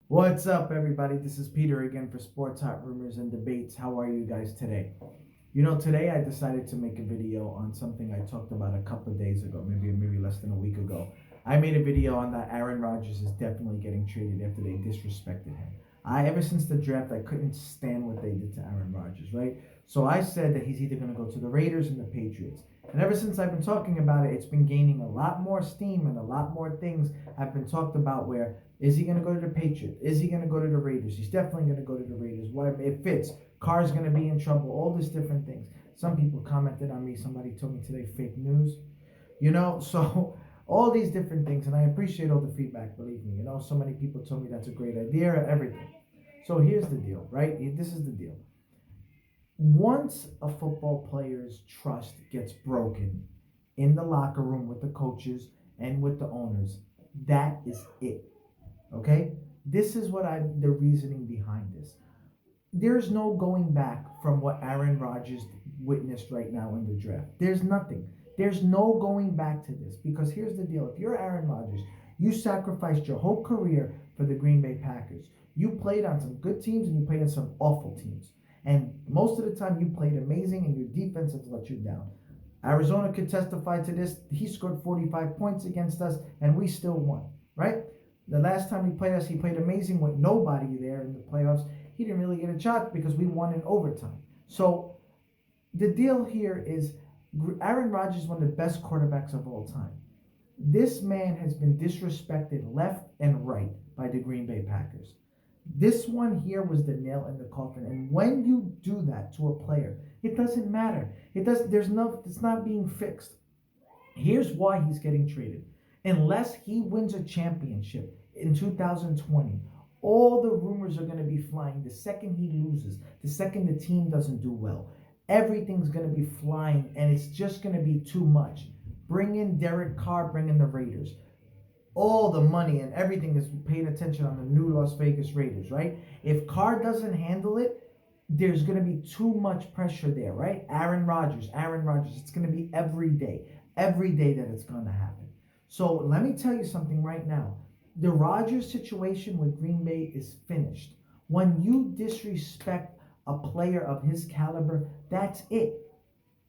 What's up, everybody? This is Peter again for Sports Hot Rumors and Debates. How are you guys today? Today I decided to make a video on something I talked about a couple of days ago, maybe less than a week ago. I made a video on that Aaron Rodgers is definitely getting traded after they disrespected him. Ever since the draft, I couldn't stand what they did to Aaron Rodgers, right? So I said that he's either going to go to the Raiders and the Patriots. And ever since I've been talking about it, it's been gaining a lot more steam and a lot more things have been talked about where is he going to go to the Patriots? Is he going to go to the Raiders? He's definitely going to go to the Raiders. What it fits? Carr's going to be in trouble. All these different things. Some people commented on me. Somebody told me today fake news. So all these different things, and I appreciate all the feedback. Believe me. So many people told me that's a great idea. Everything. So here's the deal, right? This is the deal. Once a football player's trust gets broken in the locker room with the coaches and with the owners, that is it. Okay? This is the reasoning behind this. There's no going back from what Aaron Rodgers witnessed right now in the draft. There's nothing. There's no going back to this because here's the deal. If you're Aaron Rodgers, you sacrificed your whole career for the Green Bay Packers. You played on some good teams and you played on some awful teams. And most of the time you played amazing and your defense has let you down. Arizona could testify to this. He scored 45 points against us and we still won, right? The last time he played us, he played amazing with nobody there in the playoffs. He didn't really get a shot because we won in overtime. So the deal here is Aaron Rodgers is one of the best quarterbacks of all time. This man has been disrespected left and right by the Green Bay Packers. This one here was the nail in the coffin. And when you do that to a player, it doesn't matter. It's not being fixed. Here's why he's getting traded. Unless he wins a championship in 2020, all the rumors are going to be flying the second he loses, the second the team doesn't do well. Everything's going to be flying, and it's just going to be too much. Bring in Derek Carr, bring in the Raiders. All the money and everything is paid attention on the new Las Vegas Raiders, right? If Carr doesn't handle it, there's going to be too much pressure there, right? Aaron Rodgers. It's going to be every day that it's going to happen. So let me tell you something right now. The Rodgers situation with Green Bay is finished. When you disrespect a player of his caliber, that's it.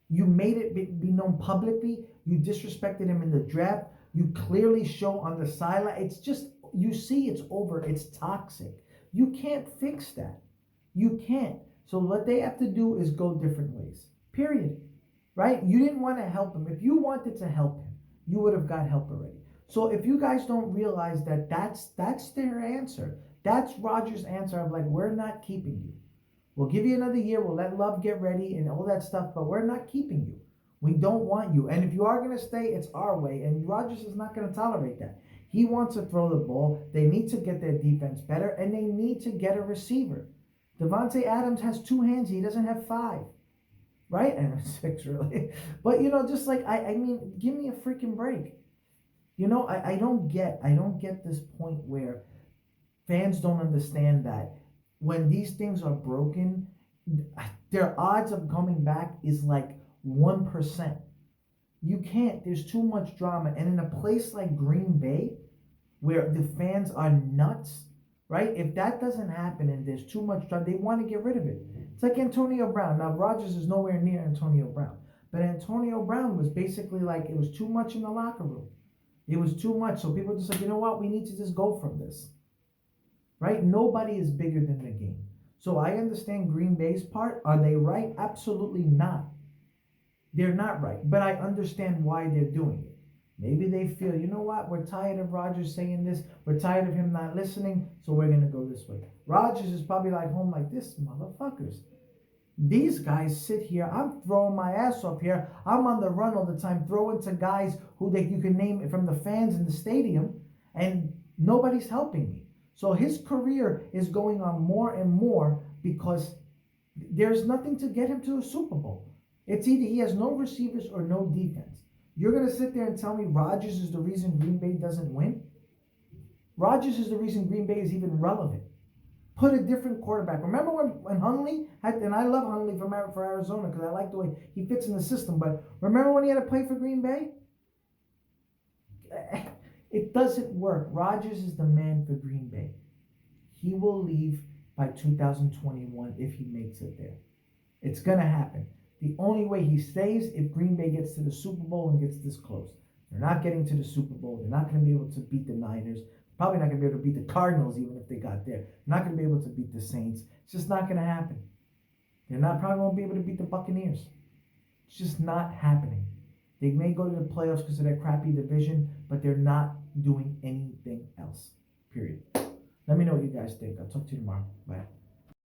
You made it be known publicly. You disrespected him in the draft. You clearly show on the sideline. It's just, you see it's over. It's toxic. You can't fix that. You can't. So what they have to do is go different ways. Period. Right? You didn't want to help him. If you wanted to help him, you would have got help already. So if you guys don't realize that that's their answer. That's Rodgers' answer of like, we're not keeping you. We'll give you another year. We'll let Love get ready and all that stuff, but we're not keeping you. We don't want you. And if you are going to stay, it's our way. And Rodgers is not going to tolerate that. He wants to throw the ball. They need to get their defense better, and they need to get a receiver. Devontae Adams has two hands. He doesn't have five. Right? And six, really. But, just like, I mean, give me a freaking break. I don't get this point where fans don't understand that when these things are broken, their odds of coming back is like 1%. You can't. There's too much drama. And in a place like Green Bay, where the fans are nuts, right? If that doesn't happen and there's too much drama, they want to get rid of it. It's like Antonio Brown. Now, Rodgers is nowhere near Antonio Brown. But Antonio Brown was basically like, it was too much in the locker room. It was too much. So people just like, you know what? We need to just go from this. Right? Nobody is bigger than the game. So I understand Green Bay's part. Are they right? Absolutely not. They're not right. But I understand why they're doing it. Maybe they feel, you know what? We're tired of Rodgers saying this. We're tired of him not listening. So we're going to go this way. Rodgers is probably like home like this, motherfuckers. These guys sit here. I'm throwing my ass off here. I'm on the run all the time, throwing to guys who you can name from the fans in the stadium, and nobody's helping me. So his career is going on more and more because there's nothing to get him to a Super Bowl. It's either he has no receivers or no defense. You're going to sit there and tell me Rodgers is the reason Green Bay doesn't win? Rodgers is the reason Green Bay is even relevant. Put a different quarterback. Remember when Hundley had, and I love Hundley for Arizona because I like the way he fits in the system, but remember when he had to play for Green Bay? It doesn't work. Rodgers is the man for Green Bay. He will leave by 2021 if he makes it there. It's going to happen. The only way he stays if Green Bay gets to the Super Bowl and gets this close. They're not getting to the Super Bowl. They're not going to be able to beat the Niners. Probably not going to be able to beat the Cardinals even if they got there. They're not going to be able to beat the Saints. It's just not going to happen. They're not probably won't be able to beat the Buccaneers. It's just not happening. They may go to the playoffs because of that crappy division, but they're not doing anything else. Period. Let me know what you guys think. I'll talk to you tomorrow. Bye.